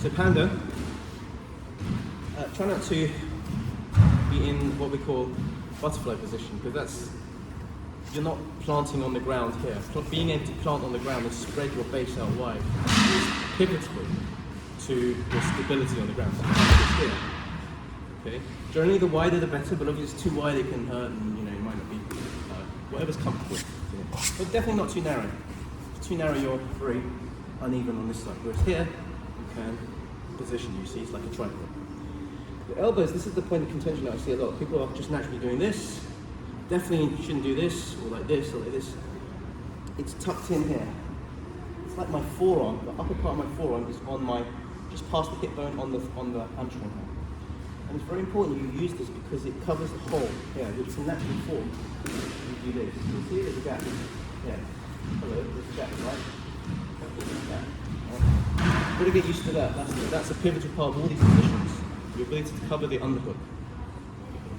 So Panda, try not to be in what we call butterfly position, because you're not planting on the ground here. Being able to plant on the ground and spread your base out wide is pivotal to your stability on the ground. So it's here. Okay. Generally, the wider the better, but if it's too wide, it can hurt, and it might not be whatever's comfortable. But definitely not too narrow. If it's too narrow, you're very uneven on this side. Whereas here, you can position. You see, it's like a tripod. The elbows. This is the point of contention that I see a lot. People are just naturally doing this. Definitely shouldn't do this, or like this, or like this. It's tucked in here. It's like my forearm. The upper part of my forearm is just past the hip bone on the hamstring. And it's very important you use this because it covers the hole here, which can naturally form if you do this. You can see there's a gap. Yeah. Hello, there's a gap, right? There's a gap. You've got to get used to that. That's a pivotal part of all these positions. Your ability to cover the underhook.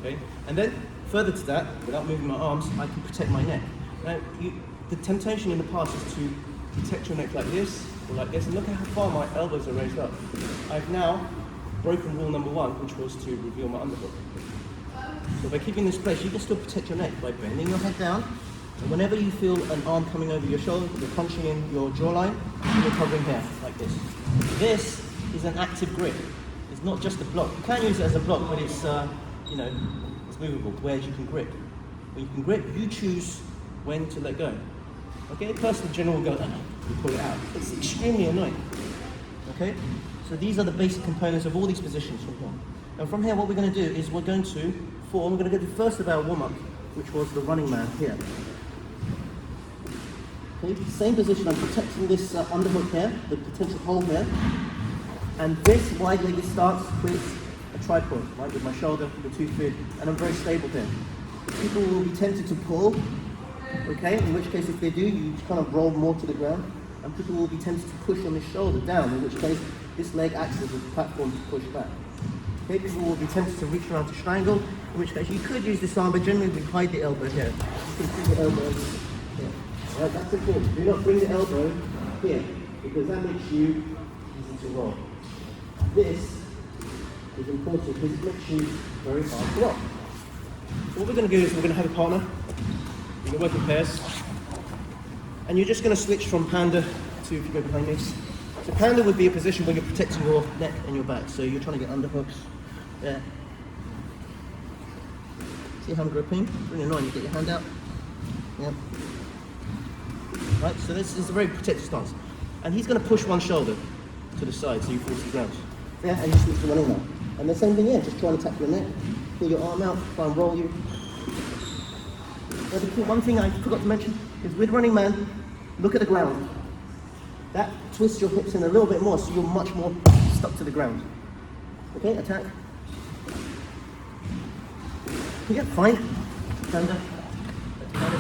Okay? And then, further to that, without moving my arms, I can protect my neck. Now, the temptation in the past is to protect your neck like this, or like this, and look at how far my elbows are raised up. I've now broken rule number 1, which was to reveal my underhook. So by keeping this place, you can still protect your neck by bending your head down, and whenever you feel an arm coming over your shoulder, you're punching in your jawline, you're covering here, like this. This is an active grip. It's not just a block. You can use it as a block, but it's, it's movable, where you can grip. When you can grip, you choose when to let go. Okay, the person in general will go, you pull it out. It's extremely annoying. Okay, so these are the basic components of all these positions from here. And from here, what we're going to do is we're going to do the first of our warm-up, which was the running man here. Okay, same position, I'm protecting this underhook here, the potential hole here. And this wide-legged starts with a tripod, right, with my shoulder, the 2 feet, and I'm very stable here. People will be tempted to pull, okay, in which case if they do, you kind of roll more to the ground, and people will be tempted to push on the shoulder down, in which case this leg acts as a platform to push back. Okay, people will be tempted to reach around to strangle, in which case you could use this arm, but generally we hide the elbow here. You can see the elbow here. Right, that's important. Do not bring the elbow here, because that makes you easy to roll. This is important because it makes you very hard to rock. So what we're going to do is we're going to have a partner. You're going to work in pairs. And you're just going to switch from Panda to, if you go behind me. So Panda would be a position where you're protecting your neck and your back. So you're trying to get underhooks there. See how I'm gripping? It's really annoying. You get your hand out. Yeah. Right, so this is a very protective stance. And he's going to push one shoulder to the side so you force the ground. Yeah, and you switch to running now. And the same thing here, just try and tap your neck, pull your arm out, try and roll you. Now, one thing I forgot to mention is with running man, look at the ground. That twists your hips in a little bit more, so you're much more stuck to the ground. Okay, attack. Yeah, fine. Panda.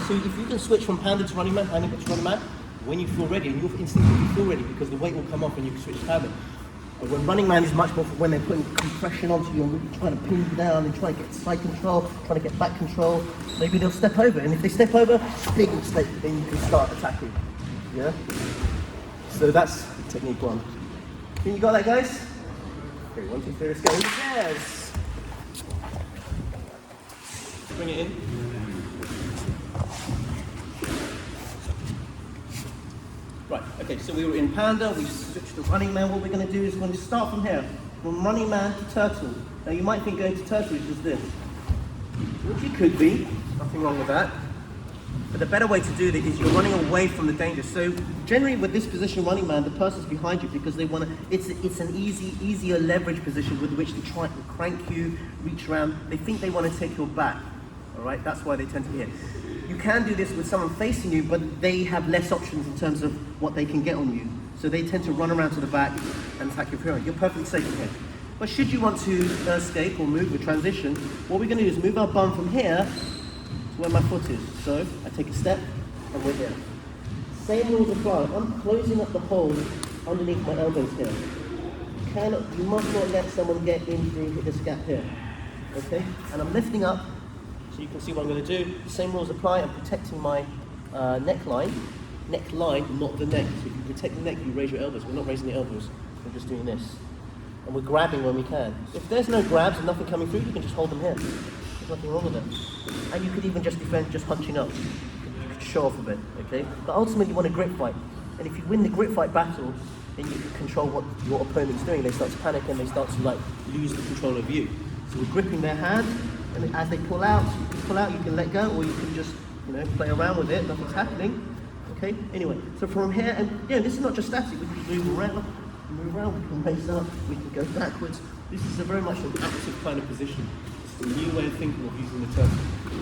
So if you can switch from Panda to running man, Panda to running man, when you feel ready, and you'll instinctively feel ready because the weight will come off and you can switch to Panda. But when running man is much more for when they're putting compression onto you and really trying to pin you down and trying to get side control, trying to get back control, maybe they'll step over. And if they step over, big mistake, then you can start attacking. Yeah? So that's technique 1. You got that, guys? Okay, 1, 2, 3, let's go. Yes! Bring it in. Right, okay, so we were in Panda, we switched to running man. What we're going to do is we're going to start from here, from running man to turtle. Now you might think going to turtle is just this, which it could be, nothing wrong with that. But the better way to do this is you're running away from the danger. So generally with this position, running man, the person's behind you because they want to, it's an easier leverage position with which to try and crank you, reach around. They think they want to take your back, all right? That's why they tend to be here. You can do this with someone facing you, but they have less options in terms of what they can get on you. So they tend to run around to the back and attack your parent. You're perfectly safe from here. But should you want to escape or move or transition, what we're going to do is move our bum from here to where my foot is. So I take a step and we're here. Same rules apply. I'm closing up the hole underneath my elbows here. You must not let someone get in through this gap here. Okay? And I'm lifting up. So you can see what I'm going to do. The same rules apply. I'm protecting my neckline, not the neck. So if you protect the neck, you raise your elbows. We're not raising the elbows. We're just doing this. and we're grabbing when we can. If there's no grabs and nothing coming through, you can just hold them here. There's nothing wrong with them. And you could even just defend just hunching up. You could show off a bit, okay? But ultimately you want a grip fight. And if you win the grip fight battle, then you can control what your opponent's doing. They start to panic and they start to like lose the control of you. So we're gripping their hand, and as they pull out, you can let go, or you can just, play around with it, nothing's happening. Okay, anyway, so from here, and this is not just static, we can move around, we can raise up, we can go backwards. This is very much an active kind of position. It's a new way of thinking of using the term.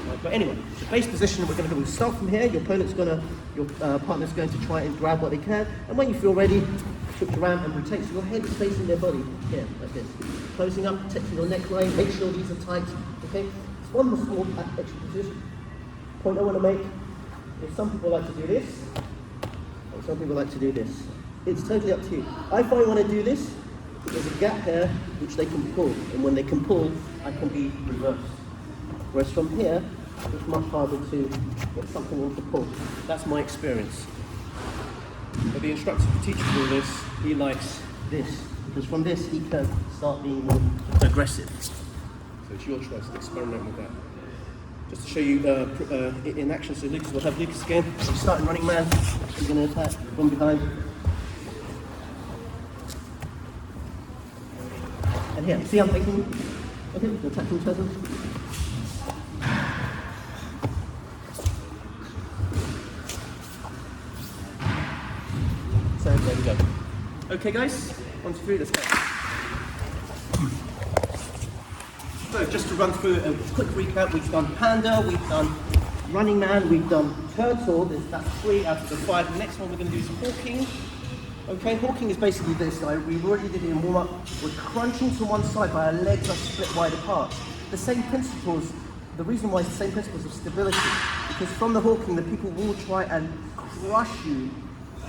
Right, but anyway, the base position, we'll start from here. Your partner's going to try and grab what they can, and when you feel ready, switch around and rotate. So your head is facing their body, here, like this. Closing up, protecting your neckline, make sure these are tight, okay? It's one more small extra position. Point I want to make is some people like to do this, and some people like to do this. It's totally up to you. I find when I do this, there's a gap here which they can pull, and when they can pull, I can be reversed. Whereas from here, it's much harder to get something in to pull. That's my experience. But the instructor who teaches all this, he likes this, because from this he can start being more aggressive. So it's your choice to experiment with that. Just to show you in action, so Lucas, we'll have Lucas again. So starting running man, he's going to attack from behind. And here, see I'm taking, okay, we're attacking each other. So there we go. Okay guys, 1, 2, 3, let's go. So just to run through a quick recap, we've done Panda, we've done Running Man, we've done Turtle, that's 3 out of the 5. The next one we're going to do is Hawking. Okay, Hawking is basically this, we already did it in warm-up. We're crunching to one side, but our legs are split wide apart. The same principles, the reason why it's the same principles of stability, because from the Hawking, the people will try and crush you,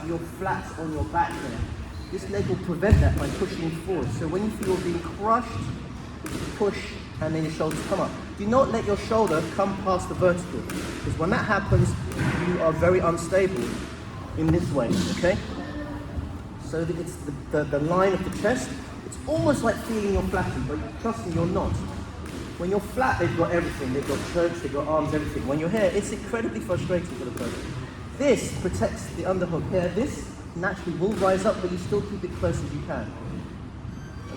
you're flat on your back there. This leg will prevent that by pushing forward. So when you feel being crushed, push, and then your shoulders come up. Do not let your shoulder come past the vertical, because when that happens, you are very unstable in this way, okay? So that it's the line of the chest, it's almost like feeling you're flattened, but trust me, you're not. When you're flat, they've got everything. They've got chokes, they've got arms, everything. When you're here, it's incredibly frustrating for the person. This protects the underhook here. This naturally will rise up, but you still keep it close as you can.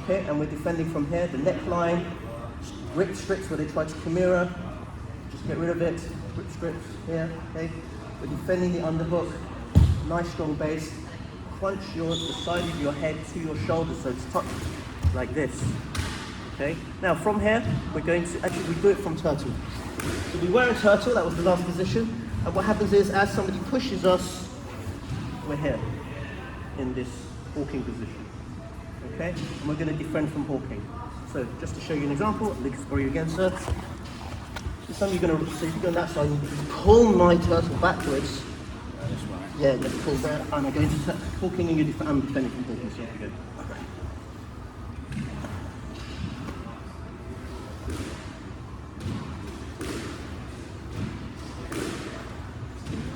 Okay, and we're defending from here, the neckline, grip strips where they try to Kimura, just get rid of it, grip strips here, okay. We're defending the underhook, nice strong base, crunch the side of your head to your shoulders so it's touched like this, okay. Now from here, we're going to, actually we do it from Turtle. So we were in Turtle, that was the last position, and what happens is as somebody pushes us, we're here, in this Hawking position. Okay, and we're going to defend from Hawking. So just to show you an example, Lucas, for you again, sir. So you're going to, so if you go on that side, you pull my Turtle backwards. Yeah, just pull that, and I'm going to Hawking, and I'm defending from Hawking. So off you go.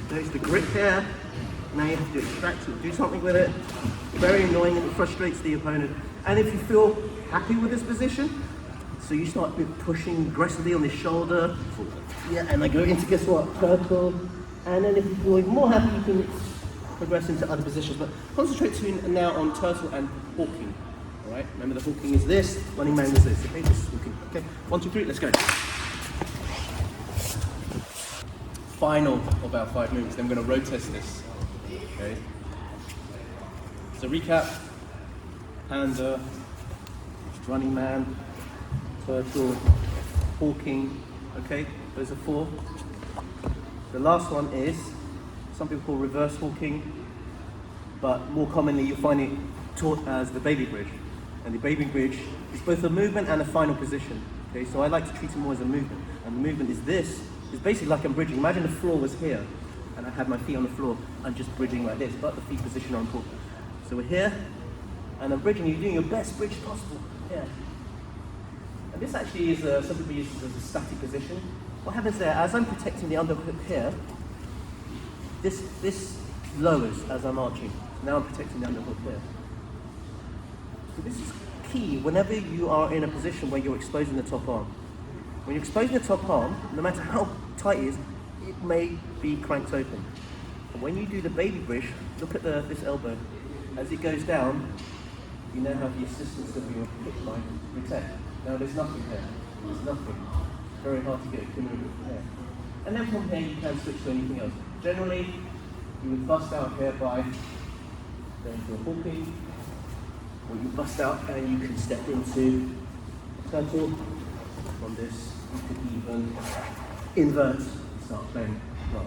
There's the grip here. Now you have to extract it, do something with it. Very annoying, and it frustrates the opponent. And if you feel happy with this position, so you start pushing aggressively on the shoulder. Yeah, and I go into, guess what, Turtle. And then if you feel even more happy, you can progress into other positions. But concentrate now on Turtle and Hawking. All right, remember the Hawking is this, Running Man is this. Okay, this is Hawking. Okay, 1, 2, 3, let's go. Final of our 5 moves, then we're going to road test this. Okay. So recap, Panda, Running Man, Turtle, Hawking, okay, those are 4. The last one is, some people call reverse Hawking, but more commonly you'll find it taught as the baby bridge. And the baby bridge is both a movement and a final position. Okay, so I like to treat it more as a movement. And the movement is this, it's basically like I'm bridging. Imagine the floor was here, and I had my feet on the floor. I'm just bridging like this, but the feet position are important. So we're here, and I'm bridging. You're doing your best bridge possible. Yeah. And this actually is some people use this as a static position. What happens there, as I'm protecting the underhook here, this lowers as I'm arching. Now I'm protecting the underhook here. So this is key whenever you are in a position where you're exposing the top arm. When you're exposing the top arm, no matter how tight it is, it may be cranked open. And when you do the baby bridge, look at this elbow. As it goes down, you now have the assistance of your hip line to protect. Now there's nothing there. There's nothing. It's very hard to get a kimura from there. And then from here you can switch to anything else. Generally, you would bust out here by going to a hooking, or you bust out and you can step into a turtle. From this, you could even invert and start playing well.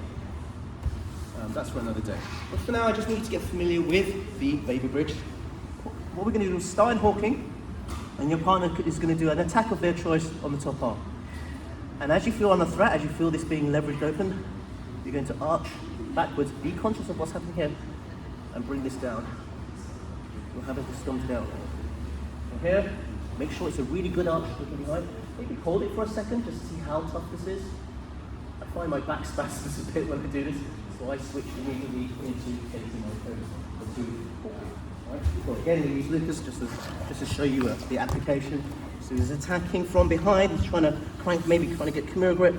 That's for another day. But for now, I just need to get familiar with the baby bridge. What we're going to do is start in hawking, and your partner is going to do an attack of their choice on the top arm. And as you feel on the threat, as you feel this being leveraged open, you're going to arch backwards, be conscious of what's happening here, and bring this down. You'll have it stumped out. From here, make sure it's a really good arch looking behind. Maybe hold it for a second just to see how tough this is. I find my back spasms a bit when I do this, so I switch immediately into taking my toes. Right. Well, again, we use Lucas just to show you the application. So he's attacking from behind, he's trying to crank, maybe trying to get kimura grip.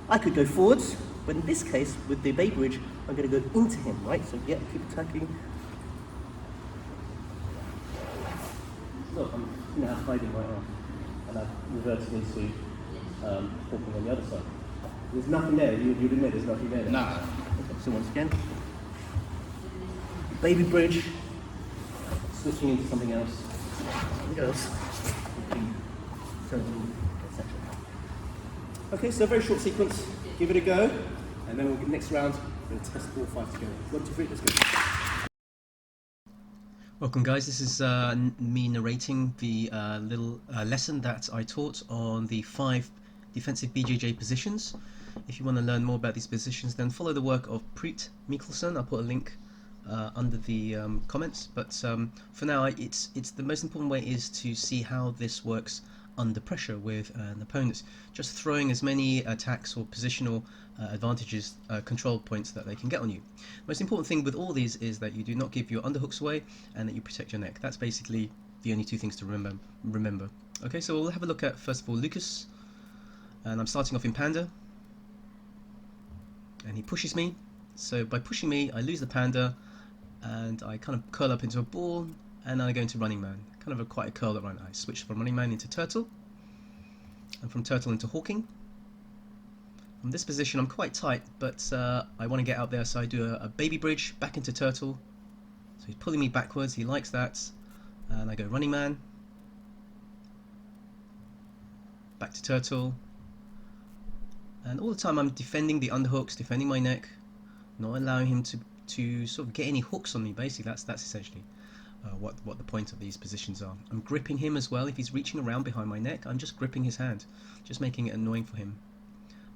I could go forwards, but in this case, with the baby bridge, I'm going to go into him, right? So yeah, keep attacking. So I'm now hiding my arm, and I've reverted into hooking on the other side. There's nothing there, you'd admit there's nothing there. Nah. Okay, so once again, baby bridge, switching into something else. Okay, so a very short sequence. Give it a go, and then we'll get next round. We'll test all five together. 1, 2, 3, let's go. Welcome guys, this is me narrating the little lesson that I taught on the 5 defensive BJJ positions. If you want to learn more about these positions, then follow the work of Priit Mihkelson. I'll put a link under the comments, but for now it's the most important way is to see how this works under pressure with an opponent, just throwing as many attacks or positional advantages, control points that they can get on you. Most important thing with all these is that you do not give your underhooks away and that you protect your neck. That's basically the only 2 things to remember. Okay, so we'll have a look at first of all Lucas, and I'm starting off in Panda, and he pushes me. So by pushing me, I lose the Panda, and I kind of curl up into a ball, and I go into running man. Kind of quite a curl up right now. I switch from running man into turtle, and from turtle into hawking. From this position I'm quite tight, but I want to get out there, so I do a baby bridge back into turtle. So he's pulling me backwards, he likes that, and I go running man, back to turtle, and all the time I'm defending the underhooks, defending my neck, not allowing him to sort of get any hooks on me. Basically that's essentially what the point of these positions are. I'm gripping him as well. If he's reaching around behind my neck, I'm just gripping his hand, just making it annoying for him.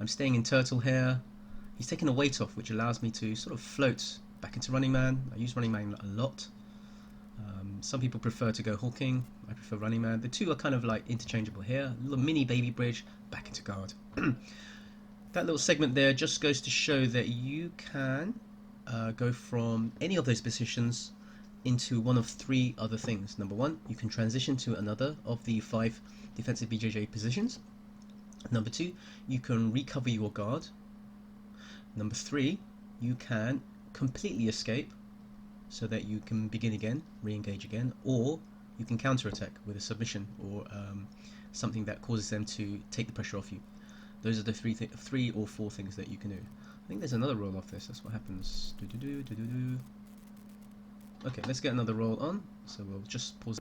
I'm staying in turtle here. He's taking a weight off, which allows me to sort of float back into running man. I use running man a lot. Some people prefer to go hawking. I prefer running man. The two are kind of like interchangeable here. A little mini baby bridge back into guard. That little segment there just goes to show that you can go from any of those positions into one of 3 other things. Number 1, you can transition to another of the 5 defensive BJJ positions. Number 2, you can recover your guard. Number 3, you can completely escape so that you can begin again, re-engage again, or you can counter-attack with a submission or something that causes them to take the pressure off you. Those are the 3 or 4 things that you can do. I think there's another roll off this. That's what happens. Okay, let's get another roll on. So we'll just pause.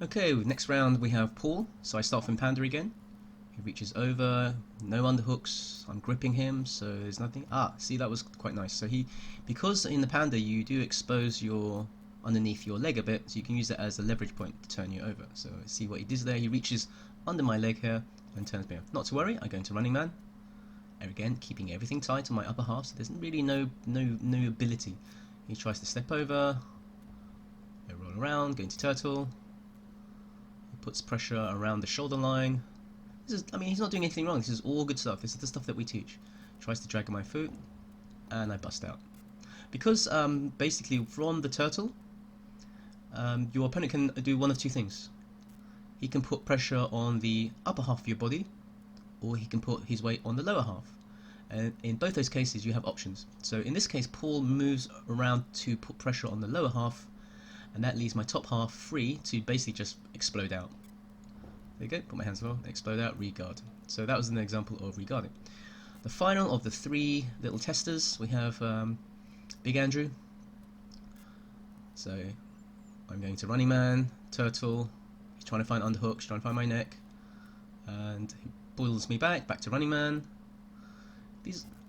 Okay, next round we have Paul. So I start from Panda again. He reaches over, no underhooks. I'm gripping him, so there's nothing. Ah, see, that was quite nice. So because in the Panda you do expose your underneath your leg a bit, so you can use that as a leverage point to turn you over. So see what he does there. He reaches under my leg here and turns me over. Not to worry, I go into running man. And again, keeping everything tight on my upper half, so there's really no ability. He tries to step over, I roll around, go into turtle. He puts pressure around the shoulder line. I mean, he's not doing anything wrong. This is all good stuff. This is the stuff that we teach. Tries to drag on my foot, and I bust out. Because basically from the turtle, your opponent can do one of 2 things. he can put pressure on the upper half of your body, or he can put his weight on the lower half. And in both those cases you have options. So in this case, Paul moves around to put pressure on the lower half, and that leaves my top half free to basically just explode out. There you go, put my hands on, explode out, re-guard. So that was an example of re-guarding. The final of the 3 little testers, we have Big Andrew. So I'm going to running man, turtle, he's trying to find underhooks, trying to find my neck, and he pulls me back to running man,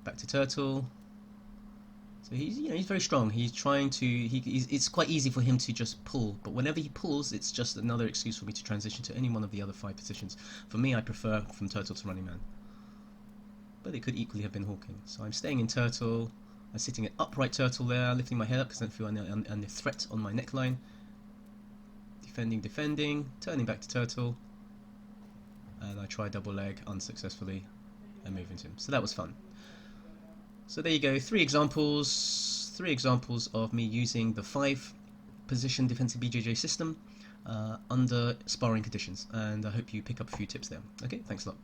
back to turtle. So he's very strong. He's trying to. It's quite easy for him to just pull, but whenever he pulls, it's just another excuse for me to transition to any one of the other 5 positions. For me, I prefer from turtle to running man, but it could equally have been hawking. So I'm staying in turtle. I'm sitting in upright turtle there, lifting my head up because I don't feel any threat on my neckline. Defending, turning back to turtle, and I try double leg unsuccessfully and move into him. So that was fun. So there you go, 3 examples of me using the 5 position defensive BJJ system under sparring conditions, and I hope you pick up a few tips there. Okay, thanks a lot.